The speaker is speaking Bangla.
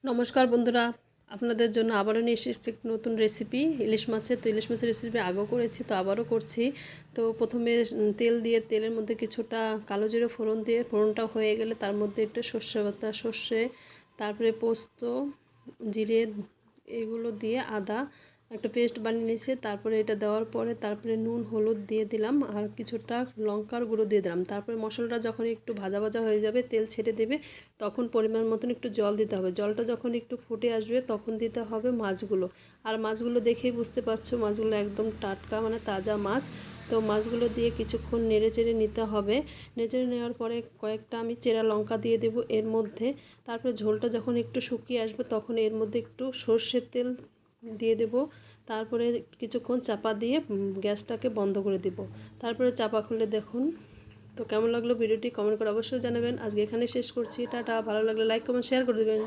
নমস্কার বন্ধুরা, আপনাদের জন্য আবারও নিয়ে এসেছি এক নতুন রেসিপি ইলিশ মাছের। তো ইলিশ মাছের রেসিপি আগেও করেছি, তো আবারও করছি। তো প্রথমে তেল দিয়ে, তেলের মধ্যে কিছুটা কালো জিরে ফোড়ন দিয়ে, ফোড়নটা হয়ে গেলে তার মধ্যে একটু সর্ষে বাটা, সর্ষে, তারপরে পোস্ত, জিরে, এগুলো দিয়ে আদা একটা পেস্ট বানিয়ে নিয়েছি। তারপরে এটা দেওয়ার পরে তারপরে নুন হলুদ দিয়ে দিলাম আর কিছুটা লঙ্কার গুঁড়ো দিয়ে দিলাম। তারপরে মশলাটা যখন একটু ভাজা ভাজা হয়ে যাবে, তেল ছেড়ে দেবে, তখন পরিমাণ মতন একটু জল দিতে হবে। জলটা যখন একটু ফুটে আসবে তখন দিতে হবে মাছগুলো। আর মাছগুলো দেখেই বুঝতে পারছো মাছগুলো একদম টাটকা, মানে তাজা মাছ। তো মাছগুলো দিয়ে কিছুক্ষণ নেড়ে চেড়ে নিতে হবে। নেড়ে চেড়ে নেওয়ার পরে কয়েকটা আমি চেরা লঙ্কা দিয়ে দেবো এর মধ্যে। তারপরে ঝোলটা যখন একটু শুকিয়ে আসবে তখন এর মধ্যে একটু সর্ষের তেল দিয়ে দেব। তারপরে কিছুক্ষণ চাপা দিয়ে গ্যাসটাকে বন্ধ করে দেব। তারপরে চাপা খুলে দেখুন। তো কেমন লাগলো ভিডিওটি কমেন্ট করে অবশ্যই জানাবেন। আজকে এখানে শেষ করছি। টাটা। ভালো লাগলে লাইক কমেন্ট শেয়ার করে দেবেন।